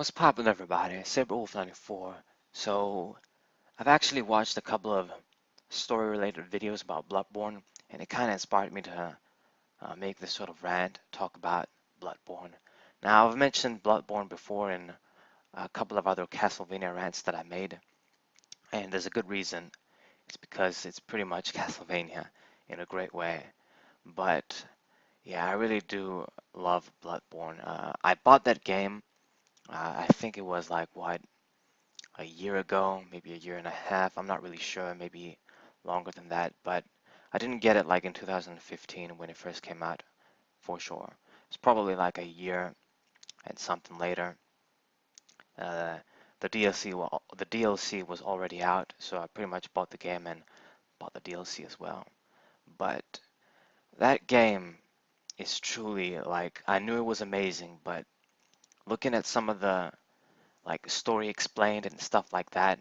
What's poppin', everybody? Saberwolf94. So, I've actually watched a couple of story-related videos about Bloodborne, and it kind of inspired me to make this sort of rant, talk about Bloodborne. Now, I've mentioned Bloodborne before in a couple of other Castlevania rants that I made, and there's a good reason. It's because it's pretty much Castlevania in a great way. But, yeah, I really do love Bloodborne. I bought that game, I think it was like, what, a year ago, maybe a year and a half. I'm not really sure, maybe longer than that, but I didn't get it like in 2015 when it first came out, for sure. It's probably like a year and something later. Uh, the DLC was already out, so I pretty much bought the game and bought the DLC as well. But that game is truly like, I knew it was amazing, but looking at some of the like story explained and stuff like that,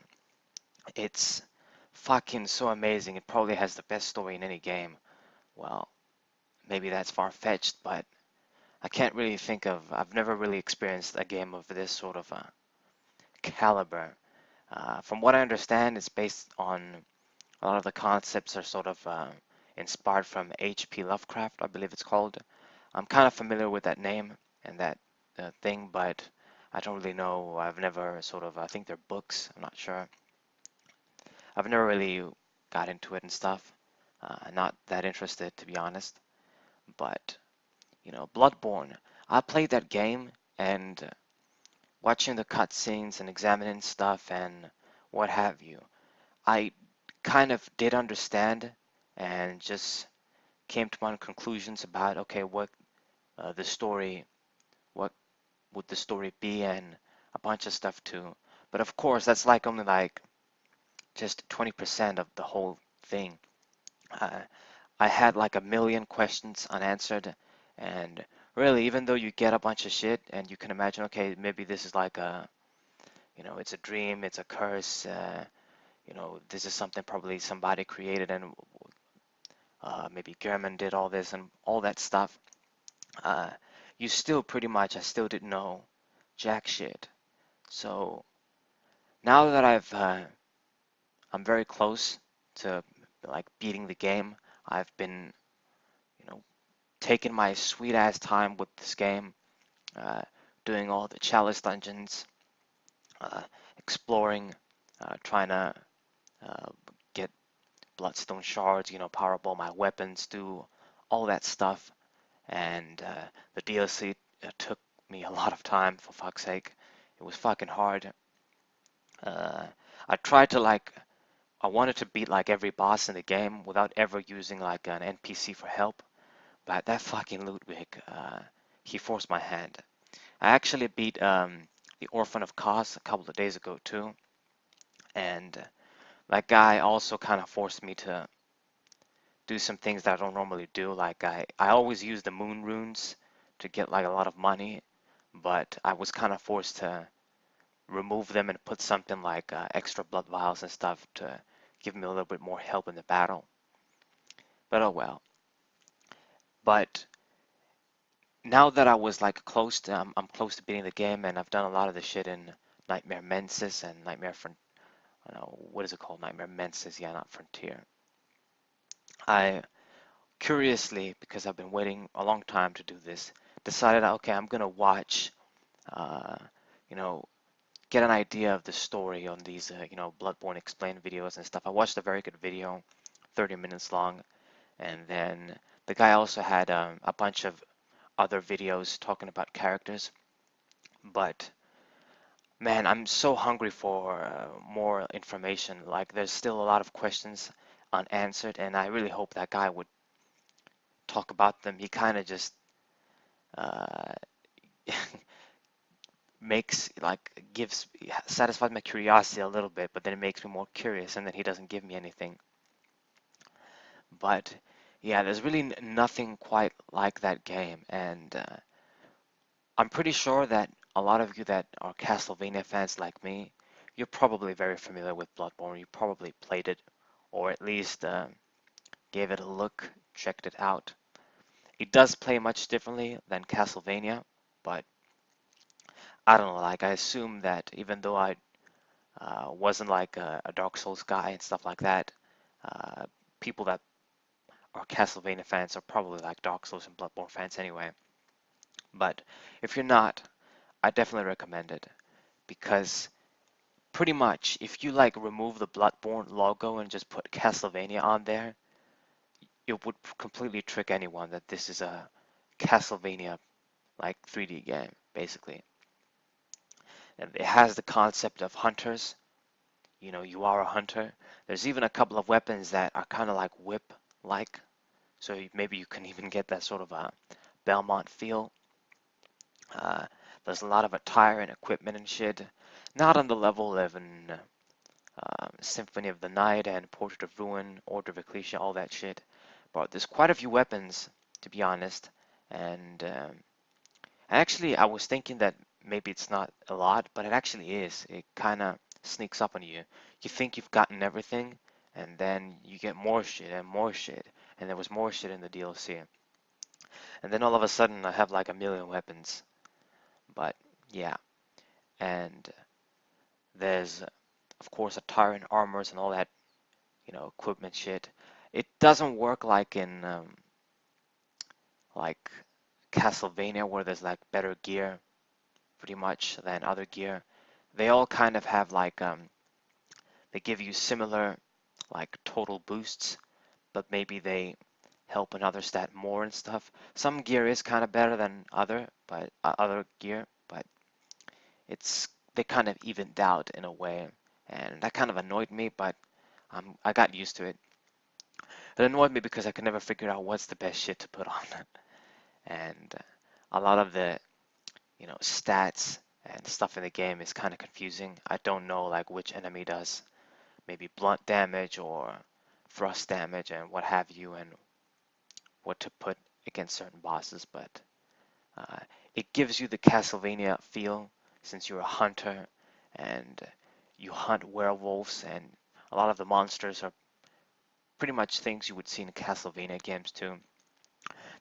it's fucking so amazing. It probably has the best story in any game. Well, maybe that's far-fetched, but I can't really think of, I've never really experienced a game of this sort of caliber. From what I understand, it's based on a lot of the concepts are sort of inspired from H.P. Lovecraft, I believe it's called. I'm kind of familiar with that name and that thing, but I don't really know. I've never sort of, I think they're books, I'm not sure. I've never really got into it and stuff. Not that interested, to be honest. But, Bloodborne. I played that game and watching the cutscenes and examining stuff and what have you. I kind of did understand and just came to my own conclusions about, okay, what the story, what would the story be, and a bunch of stuff too. But of course, that's like only like just 20% of the whole thing. Uh, I had like a million questions unanswered, and really, even though you get a bunch of shit and you can imagine, okay, maybe this is like a, it's a dream, it's a curse, this is something probably somebody created and maybe German did all this and all that stuff. Uh, you still pretty much, I still didn't know jack shit. So now that I'm very close to like beating the game, I've been, you know, taking my sweet ass time with this game, uh, doing all the chalice dungeons, uh, exploring, trying to uh, get bloodstone shards, power up all my weapons, do all that stuff. And the DLC took me a lot of time, for fuck's sake. It was fucking hard. Uh, I tried to I wanted to beat like every boss in the game without ever using like an NPC for help. But that fucking Ludwig, he forced my hand. I actually beat the Orphan of Kos a couple of days ago too, and that guy also kind of forced me to do some things that I don't normally do. Like I always use the moon runes to get like a lot of money, but I was kind of forced to remove them and put something like extra blood vials and stuff to give me a little bit more help in the battle. But oh well. But now that I was like close to, I'm close to beating the game, and I've done a lot of the shit in Nightmare Mensis and Nightmare Front. I don't know, what is it called? Nightmare Mensis, yeah, not Frontier. I curiously, because I've been waiting a long time to do this, decided, okay, I'm gonna watch, uh, you know, get an idea of the story on these, Bloodborne explained videos and stuff. I watched a very good video, 30 minutes long, and then the guy also had a bunch of other videos talking about characters. But man, I'm so hungry for more information. Like, there's still a lot of questions unanswered, and I really hope that guy would talk about them. He kind of just uh, makes gives satisfies my curiosity a little bit, but then it makes me more curious, and then he doesn't give me anything. But yeah, there's really nothing quite like that game, and I'm pretty sure that a lot of you that are Castlevania fans like me, you're probably very familiar with Bloodborne. You probably played it, or at least gave it a look, checked it out. It does play much differently than Castlevania, but I don't know, like I assume that even though I wasn't like a Dark Souls guy and stuff like that, uh, people that are Castlevania fans are probably like Dark Souls and Bloodborne fans anyway. But if you're not, I definitely recommend it because pretty much if you like remove the Bloodborne logo and just put Castlevania on there, it would completely trick anyone that this is a Castlevania like 3D game, basically. And it has the concept of hunters. You know, you are a hunter. There's even a couple of weapons that are kind of like whip-like, so maybe you can even get that sort of a Belmont feel. Uh, there's a lot of attire and equipment and shit. Not on the level of an Symphony of the Night and Portrait of Ruin, Order of Ecclesia, all that shit. But there's quite a few weapons, to be honest. And actually, I was thinking that maybe it's not a lot, but it actually is. It kind of sneaks up on you. You think you've gotten everything, and then you get more shit and more shit. And there was more shit in the DLC. And then all of a sudden, I have like a million weapons. But yeah, and there's of course attire and armors and all that, equipment shit. It doesn't work like in like Castlevania where there's like better gear pretty much than other gear. They all kind of have like they give you similar like total boosts, but maybe they help another stat more and stuff. Some gear is kind of better than other gear, but it's they kind of evened out in a way, and that kind of annoyed me, but I got used to it. It annoyed me because I could never figure out what's the best shit to put on, and a lot of the stats and stuff in the game is kind of confusing. I don't know like which enemy does maybe blunt damage or thrust damage and what have you, and what to put against certain bosses, but uh, it gives you the Castlevania feel since you're a hunter and you hunt werewolves, and a lot of the monsters are pretty much things you would see in Castlevania games too.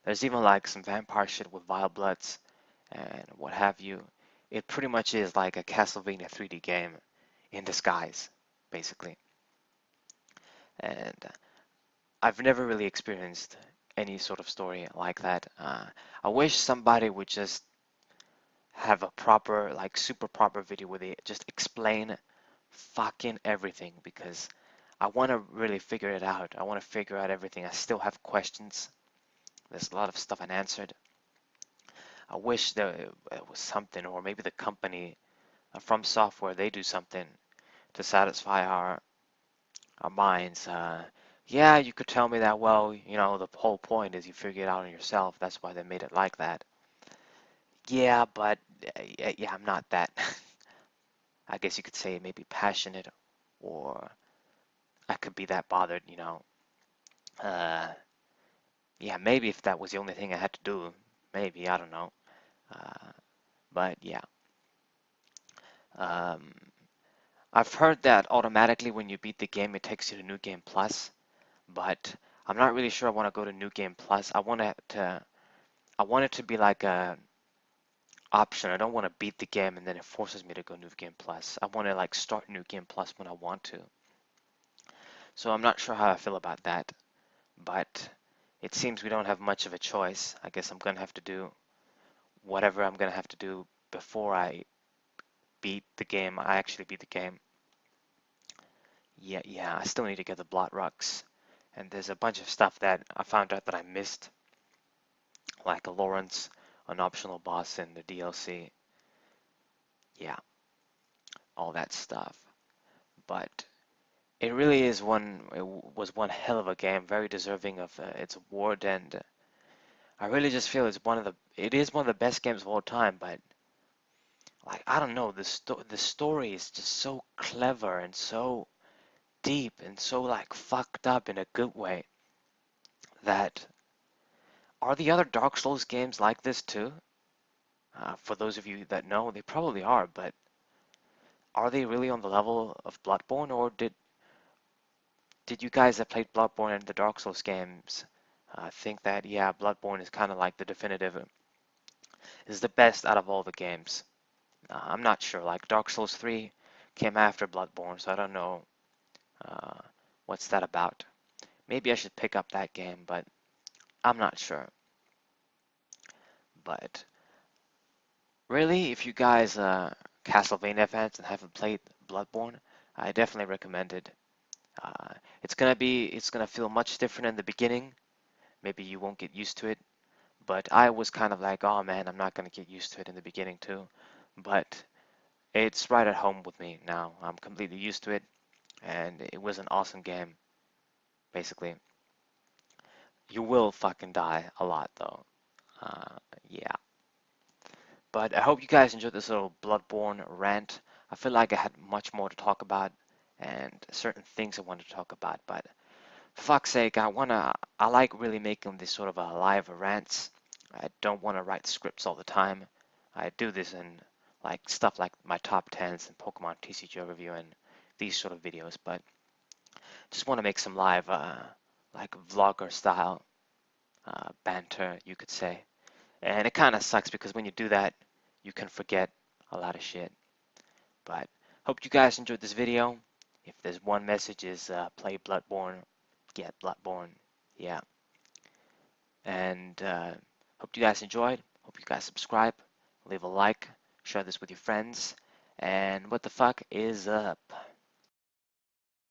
There's even like some vampire shit with vile bloods and what have you. It pretty much is like a Castlevania 3D game in disguise, basically. And I've never really experienced any sort of story like that. I wish somebody would just have a proper, like super proper video where they just explain fucking everything because I want to really figure it out. I want to figure out everything. I still have questions. There's a lot of stuff unanswered. I wish there was something, or maybe the company from software, they do something to satisfy our minds. Yeah, you could tell me that, well, the whole point is you figure it out on yourself. That's why they made it like that. Yeah, but yeah, I'm not that, I guess you could say maybe passionate, or I could be that bothered. Uh, yeah, maybe if that was the only thing I had to do, maybe, I don't know. Uh, but yeah. Um, I've heard that automatically when you beat the game, it takes you to New Game Plus, but I'm not really sure I want to go to New Game Plus. I want it to be like a option. I don't want to beat the game and then it forces me to go New Game Plus. I want to like start New Game Plus when I want to. So I'm not sure how I feel about that, but it seems we don't have much of a choice. I guess I'm gonna have to do whatever I'm gonna have to do before I beat the game. I actually beat the game. Yeah, I still need to get the Blot Rocks. And there's a bunch of stuff that I found out that I missed, like a Lawrence, an optional boss in the DLC. Yeah, all that stuff. But it was one hell of a game, very deserving of its award, and I really just feel it is one of the best games of all time. But like I don't know, the story is just so clever and so deep and so like fucked up in a good way that are the other Dark Souls games like this too? For those of you that know, they probably are, but are they really on the level of Bloodborne, or did you guys that played Bloodborne and the Dark Souls games think that yeah, Bloodborne is kind of like the definitive, is the best out of all the games? I'm not sure. Like Dark Souls 3 came after Bloodborne, so I don't know uh, what's that about. Maybe I should pick up that game, but I'm not sure. But really, if you guys Castlevania fans and haven't played Bloodborne, I definitely recommend it. It's gonna feel much different in the beginning. Maybe you won't get used to it, but I was kind of like, oh man, I'm not gonna get used to it in the beginning too. But it's right at home with me now. I'm completely used to it, and it was an awesome game. Basically, you will fucking die a lot though. Uh, yeah. But I hope you guys enjoyed this little Bloodborne rant. I feel like I had much more to talk about and certain things I wanted to talk about, but for fuck's sake, I like really making this sort of a live rants. I don't want to write scripts all the time. I do this in like stuff like my top 10s and Pokemon TCG review and these sort of videos, but just want to make some live, like vlogger style banter, you could say. And it kind of sucks because when you do that, you can forget a lot of shit. But hope you guys enjoyed this video. If there's one message is play Bloodborne, get Bloodborne. Yeah. And hope you guys enjoyed. Hope you guys subscribe, leave a like, share this with your friends. And what the fuck is up?